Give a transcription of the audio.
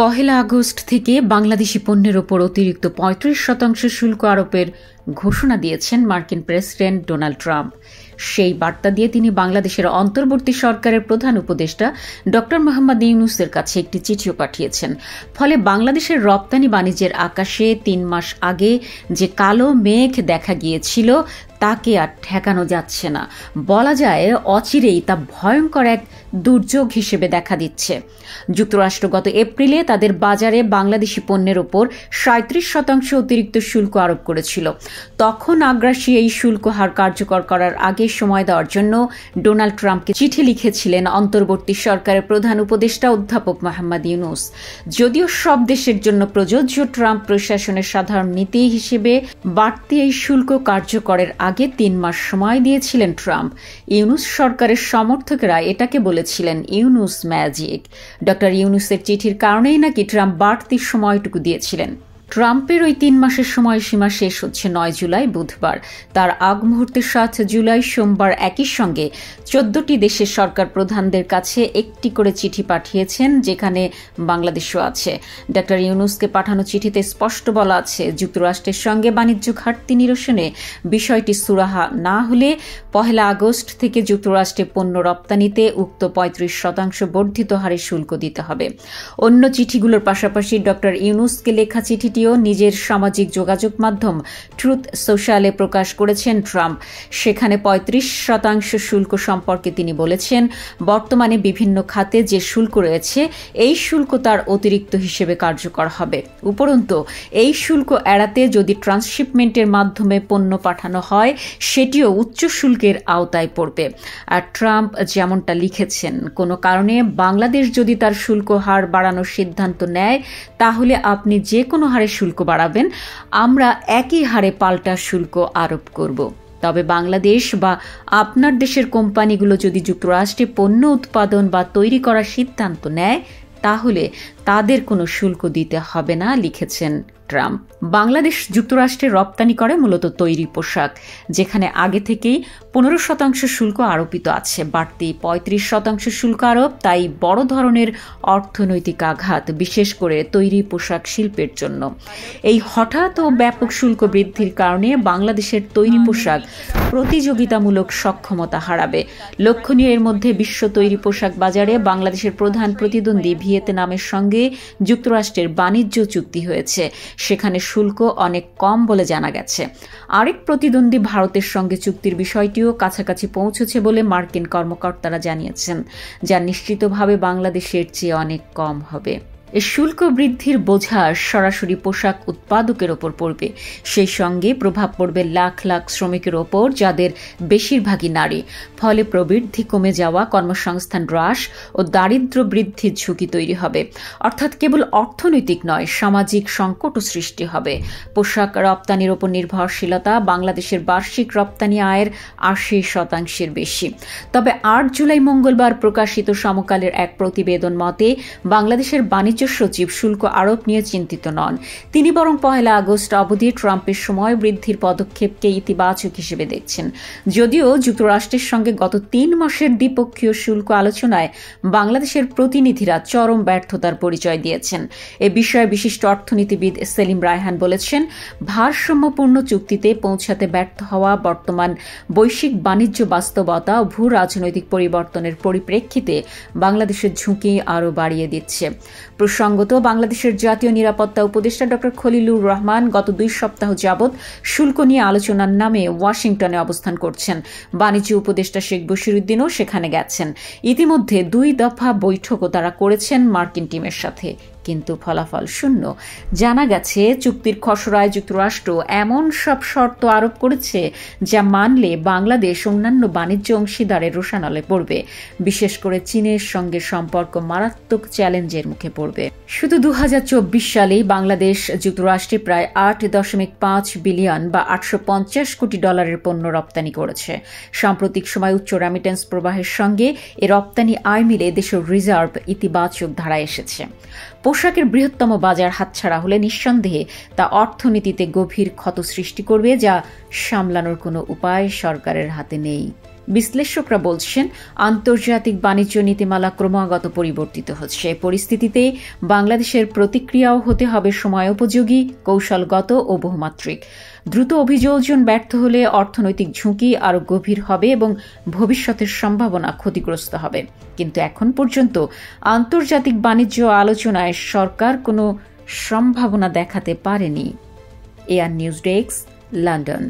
পহেলা August থেকে বাংলাদেশি পণ্যের ওপর অতিরিক্ত ৩৫% শুল্ক আরোপের ঘোষণা দিয়েছেন মার্কিন প্রেসিডেন্ট ডোনাল্ড ট্রাম্প। সেই বার্তা দিয়ে তিনি বাংলাদেশের অন্তর্বর্তী সরকারের প্রধান উপদেষ্টা ড মোহাম্মদ ইউনূসের কাছে একটি চিঠিও পাঠিয়েছেন। ফলে বাংলাদেশের রপ্তানি বাণিজ্যের আকাশে ৩ মাস আগে যে কালো মেঘ দেখা গিয়েছিল তাকে আর ঠেকানো যাচ্ছে না। বলা যায় অচিরেই তা ভয়ঙ্কর এক দুর্যোগ হিসেবে দেখা দিচ্ছে। যুক্তরাষ্ট্র গত এপ্রিলে তাদের বাজারে বাংলাদেশি পণ্যের ওপর ৩৭% অতিরিক্ত শুল্ক আরোপ করেছিল। তখন আগ্রাসী এই শুল্ক হার কার্যকর করার আগে সময় দেওয়ার জন্য ডোনাল্ড ট্রাম্পকে চিঠি লিখেছিলেন অন্তর্বর্তী সরকারের প্রধান উপদেষ্টা অধ্যাপক মোহাম্মদ ইউনূস। যদিও সব দেশের জন্য প্রযোজ্য, ট্রাম্প প্রশাসনের সাধারণ নীতি হিসেবে বাড়তি এই শুল্ক কার্যকরের আগে ৩ মাস সময় দিয়েছিলেন ট্রাম্প। ইউনূস সরকারের সমর্থকেরা এটাকে বলেছিলেন ইউনূস ম্যাজিক। ড ইউনূসের চিঠির কারণেই নাকি ট্রাম্প বাড়তি সময়টুকু দিয়েছিলেন। ট্রাম্পের ওই ৩ মাসের সময়সীমা শেষ হচ্ছে ৯ জুলাই বুধবার। তার আগ মুহূর্তে ৭ জুলাই সোমবার একই সঙ্গে ১৪টি দেশের সরকার প্রধানদের কাছে একটি করে চিঠি পাঠিয়েছেন, যেখানে বাংলাদেশও আছে। ড ইউনূসকে পাঠানো চিঠিতে স্পষ্ট বলা আছে, যুক্তরাষ্ট্রের সঙ্গে বাণিজ্য ঘাটতি নিরসনে বিষয়টি সুরাহা না হলে পহেলা আগস্ট থেকে যুক্তরাষ্ট্রে পণ্য রপ্তানিতে উক্ত ৩৫% বর্ধিত হারে শুল্ক দিতে হবে। অন্য চিঠিগুলোর পাশাপাশি ড ইউনূসকে লেখা চিঠিটি নিজের সামাজিক যোগাযোগ মাধ্যম ট্রুথ সোশ্যালে প্রকাশ করেছেন ট্রাম্প। সেখানে ৩৫% শুল্ক সম্পর্কে তিনি বলেছেন, বর্তমানে বিভিন্ন খাতে যে শুল্ক রয়েছে এই শুল্ক তার অতিরিক্ত হিসেবে কার্যকর হবে। উপরন্তু এই শুল্ক এড়াতে যদি ট্রান্সশিপমেন্টের মাধ্যমে পণ্য পাঠানো হয় সেটিও উচ্চ শুল্কের আওতায় পড়বে। আর ট্রাম্প যেমনটা লিখেছেন, কোনো কারণে বাংলাদেশ যদি তার শুল্ক হার বাড়ানোর সিদ্ধান্ত নেয় তাহলে আপনি যে কোনো হারে শুল্ক বাড়াবেন, আমরা একই হারে পাল্টা শুল্ক আরোপ করব। তবে বাংলাদেশ বা আপনার দেশের কোম্পানিগুলো যদি যুক্তরাষ্ট্রে পণ্য উৎপাদন বা তৈরি করার সিদ্ধান্ত নেয় তাহলে তাদের কোনো শুল্ক দিতে হবে না, লিখেছেন ট্রাম্প। বাংলাদেশ যুক্তরাষ্ট্রে রপ্তানি করে মূলত তৈরি পোশাক, যেখানে আগে থেকেই ১৫% শুল্ক আরোপিত আছে। বাড়তি ৩৫% শুল্ক আরোপ তাই বড় ধরনের অর্থনৈতিক আঘাত, বিশেষ করে তৈরি পোশাক শিল্পের জন্য। এই হঠাৎ ও ব্যাপক শুল্ক বৃদ্ধির কারণে বাংলাদেশের তৈরি পোশাক প্রতিযোগিতামূলক সক্ষমতা হারাবে। লক্ষণীয় এর মধ্যে বিশ্ব তৈরি পোশাক বাজারে বাংলাদেশের প্রধান প্রতিদ্বন্দ্বী ভিয়েতনামের সঙ্গে যুক্তরাষ্ট্রের বাণিজ্য চুক্তি হয়েছে, সেখানে শুল্ক অনেক কম বলে জানা গেছে। আরেক প্রতিদ্বন্দ্বী ভারতের সঙ্গে চুক্তির বিষয়টিও কাছাকাছি পৌঁছেছে বলে মার্কিন কর্মকর্তারা জানিয়েছেন, যা নিশ্চিতভাবে বাংলাদেশের চেয়ে অনেক কম হবে। এই শুল্ক বৃদ্ধির বোঝা সরাসরি পোশাক উৎপাদকের ওপর পড়বে, সেই সঙ্গে প্রভাব পড়বে লাখ লাখ শ্রমিকের ওপর, যাদের বেশিরভাগই নারী। ফলে প্রবৃদ্ধি কমে যাওয়া, কর্মসংস্থান হ্রাস ও দারিদ্র্য বৃদ্ধির ঝুঁকি তৈরি হবে। অর্থাৎ কেবল অর্থনৈতিক নয়, সামাজিক সংকটও সৃষ্টি হবে। পোশাক রপ্তানির ওপর নির্ভরশীলতা বাংলাদেশের বার্ষিক রপ্তানি আয়ের ৮০% বেশি। তবে ৮ জুলাই মঙ্গলবার প্রকাশিত সমকালের এক প্রতিবেদন মতে বাংলাদেশের বাণিজ্য সচিব শুল্ক আরোপ নিয়ে চিন্তিত নন। তিনি বরং পহেলা আগস্ট অবধি ট্রাম্পের সময় বৃদ্ধির পদক্ষেপকে ইতিবাচক হিসেবে দেখছেন। যদিও যুক্তরাষ্ট্রের সঙ্গে গত ৩ মাসের দ্বিপক্ষীয় শুল্ক আলোচনায় বাংলাদেশের প্রতিনিধিরা চরম ব্যর্থতার পরিচয় দিয়েছেন। এ বিষয়ে বিশিষ্ট অর্থনীতিবিদ সেলিম রায়হান বলেছেন, ভারসাম্যপূর্ণ চুক্তিতে পৌঁছাতে ব্যর্থ হওয়া বর্তমান বৈশ্বিক বাণিজ্য বাস্তবতা ও ভূ রাজনৈতিক পরিবর্তনের পরিপ্রেক্ষিতে বাংলাদেশের ঝুঁকি আরও বাড়িয়ে দিচ্ছে। প্রসঙ্গত, বাংলাদেশের জাতীয় নিরাপত্তা উপদেষ্টা ড খলিলুর রহমান গত ২ সপ্তাহ যাবৎ শুল্ক নিয়ে আলোচনার নামে ওয়াশিংটনে অবস্থান করছেন। বাণিজ্য উপদেষ্টা শেখ বশিরউদ্দিনও সেখানে গেছেন। ইতিমধ্যে ২ দফা বৈঠকও তারা করেছেন মার্কিন টিমের সাথে, কিন্তু ফলাফল শূন্য। জানা গেছে, চুক্তির খসড়ায় যুক্তরাষ্ট্র এমন সব শর্ত আরোপ করেছে যা মানলে বাংলাদেশ অন্যান্য বাণিজ্য অংশীদারের রোষানলে পড়বে। বিশেষ করে চীনের সঙ্গে সম্পর্ক মারাত্মক চ্যালেঞ্জের মুখে পড়বে। শুধু ২০২৪ সালেই বাংলাদেশ যুক্তরাষ্ট্রে প্রায় ৮.৫ বিলিয়ন বা $৮৫০ কোটি পণ্য রপ্তানি করেছে। সাম্প্রতিক সময় উচ্চ রেমিটেন্স প্রবাহের সঙ্গে এ রপ্তানি আয় মিলে দেশের রিজার্ভ ইতিবাচক ধারায় এসেছে। পোশাকের বৃহত্তম বাজার হাতছাড়া হলে নিঃসন্দেহে তা অর্থনীতিতে গভীর ক্ষত সৃষ্টি করবে, যা সামলানোর কোনো উপায় সরকারের হাতে নেই। বিশ্লেষকরা বলছেন, আন্তর্জাতিক বাণিজ্য নীতিমালা ক্রমাগত পরিবর্তিত হচ্ছে। পরিস্থিতিতে বাংলাদেশের প্রতিক্রিয়াও হতে হবে সময়োপযোগী, কৌশলগত ও বহুমাত্রিক। দ্রুত অভিযোজন ব্যর্থ হলে অর্থনৈতিক ঝুঁকি আরও গভীর হবে এবং ভবিষ্যতের সম্ভাবনা ক্ষতিগ্রস্ত হবে। কিন্তু এখন পর্যন্ত আন্তর্জাতিক বাণিজ্য আলোচনায় সরকার কোনো সম্ভাবনা দেখাতে পারেনি। AR news desk, London.